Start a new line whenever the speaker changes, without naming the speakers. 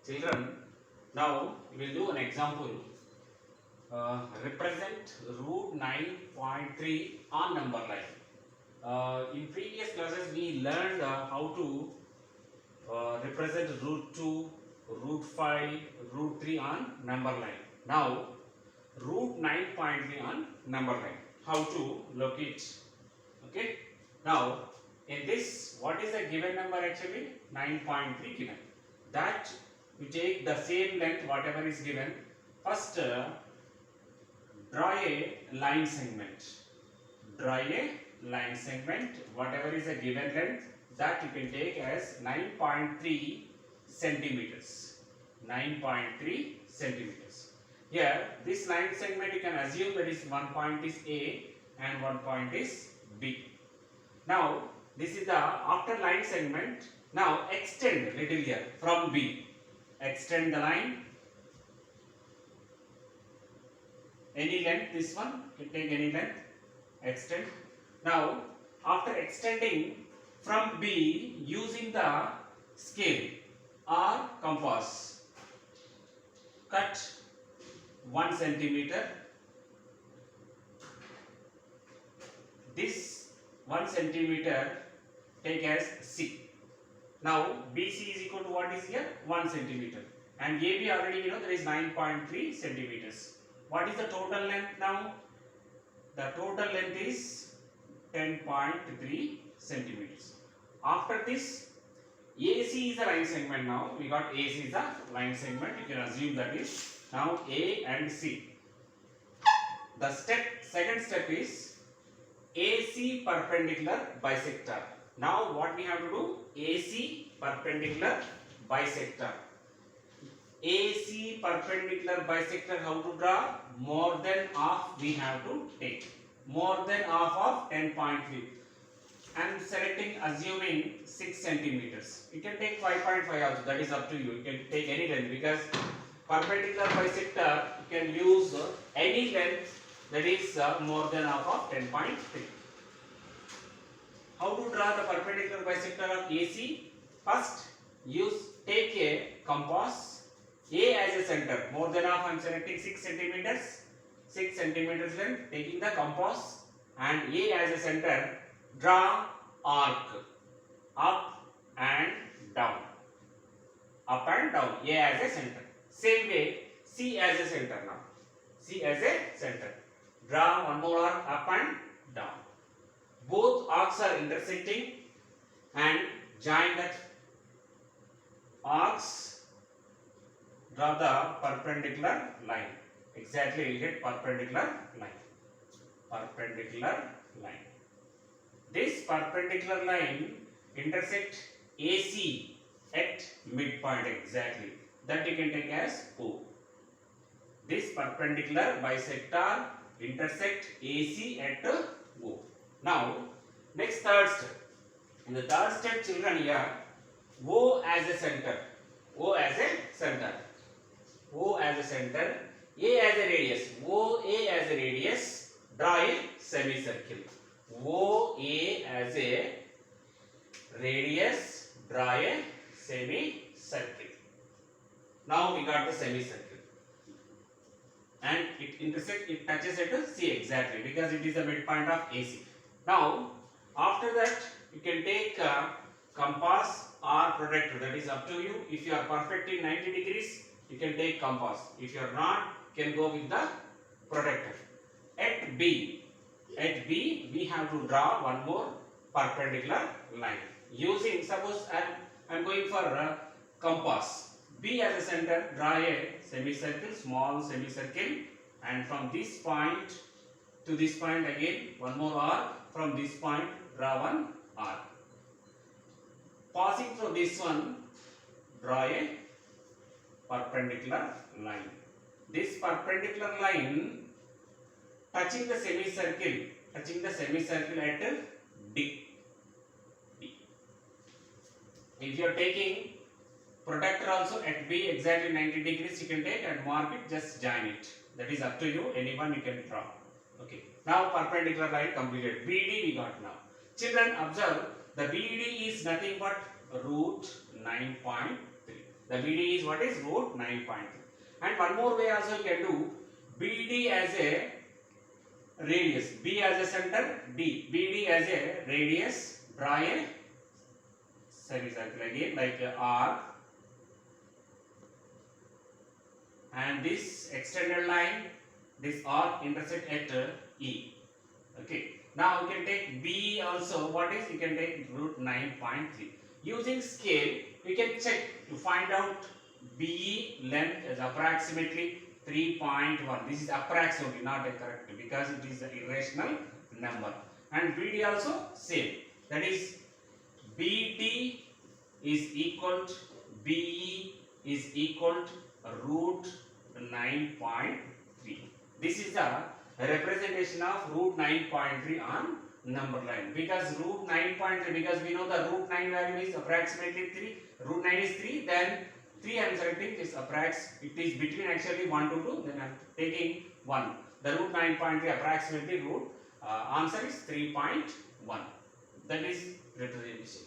Children, now we will do an example. Represent root 9.3 on number line. In previous classes, we learned how to represent root 2, root 5, root 3 on number line. Now, root 9.3 on number line. How to locate? Okay. Now, in this, what is the given number actually? 9.3 given. That we take the same length, whatever is given. First, draw a line segment. Draw a line segment, whatever is a given length, that you can take as 9.3 centimeters. 9.3 centimeters. Here, this line segment you can assume that is one point is A and one point is B. Now, this is the after line segment. Now, extend little here from B. Extend the line. Any length, this one, you can take any length. Extend. Now, after extending from B using the scale or compass, cut 1 centimeter. This 1 centimeter take as C. Now, BC is equal to what is here? 1 centimeter. And AB already you know there is 9.3 centimeters. What is the total length now? The total length is 10.3 centimeters. After this, AC is the line segment now. We got AC is the line segment. You can assume that is now A and C. The second step is AC perpendicular bisector. Now what we have to do? AC perpendicular bisector. AC perpendicular bisector, how to draw? More than half we have to take. More than half of 10.3. I am selecting, assuming 6 centimeters. You can take 5.5 also, that is up to you. You can take any length because perpendicular bisector you can use any length that is more than half of 10.3. How to draw the perpendicular bisector of AC? First, take a compass. A as a center, more than half I am selecting 6 centimeters. 6 centimeters length, taking the compass and A as a center, draw arc up and down. Up and down, A as a center. Same way, C as a center now. C as a center. Draw one more arc up and down. Both arcs are intersecting and join that arcs. Draw the perpendicular line. Exactly, you get perpendicular line. Perpendicular line. This perpendicular line intersect AC at midpoint exactly. That you can take as O. This perpendicular bisector intersect AC at O. Now, next third step. In the third step, children, here O as a center. O as a center. O as a center, A as a radius. OA as a radius, draw a semicircle. OA as a radius, draw a semicircle. Now we got the semicircle. And it touches at C exactly because it is the midpoint of AC. Now, after that, you can take compass or protractor, that is up to you. If you are perfect in 90 degrees, you can take compass. If you are not, you can go with the protractor. At B, we have to draw one more perpendicular line. Using, suppose I am going for compass. B as a center, draw a semicircle, small semicircle, and from this point to this point again, one more arc. From this point, draw one arc. Passing through this one, draw a perpendicular line. This perpendicular line touching the semicircle at D. If you are taking protractor also at B exactly 90 degrees, you can take and mark it, just join it. That is up to you, anyone you can draw. Okay. Now perpendicular line completed. BD we got now. Children, observe the BD is nothing but root 9.3. The BD is what is root 9.3. And one more way also you can do BD as a radius, B as a center, BD as a radius, draw a semicircle again like a R, and this extended line, this R intersect at E. Okay. Now you can take B also. What is? You can take root 9.3. Using scale, we can check to find out BE length is approximately 3.1. This is approximately, not a correct, because it is an irrational number. And BD also same. That is BD is equal to BE is equal to root 9.3. This is the representation of root 9.3 on number line, because root 9.3, because we know the root 9 value is approximately 3, root 9 is 3, then 3 I am selecting is it is between actually 1 to 2, then I am taking 1. The root 9.3 approximately root answer is 3.1. That is representation.